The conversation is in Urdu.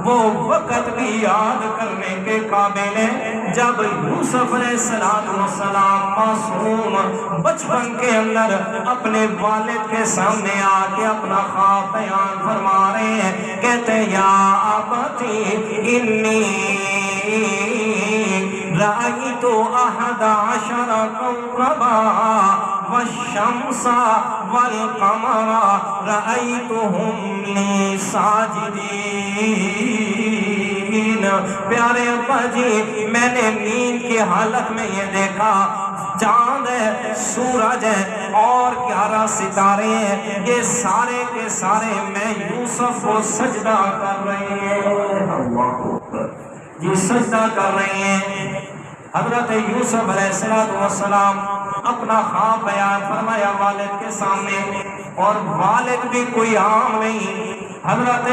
وہ وقت بھی یاد کرنے کے قابل ہے جب یوسف علیہ السلام معصوم بچپن کے اندر اپنے والد کے سامنے آ کے اپنا خواب بیان فرما رہے ہیں. کہتے ہیں یا ابتی انی رأیت 11 کوكبا والشمس والقمر رأیتهم لی ساجدین. پیارے ابا جی میں نے نیند کی حالت میں یہ دیکھا چاند ہے، سورج ہے اور 11 ستارے ہیں، یہ سارے کے سارے میں یوسف کو سجدہ کر رہے ہیں. یہ سجدہ کر رہے ہیں. حضرت یوسف علیہ السلام اپنا خواب بیان فرمایا والد کے سامنے، اور والد بھی کوئی عام نہیں. حضرت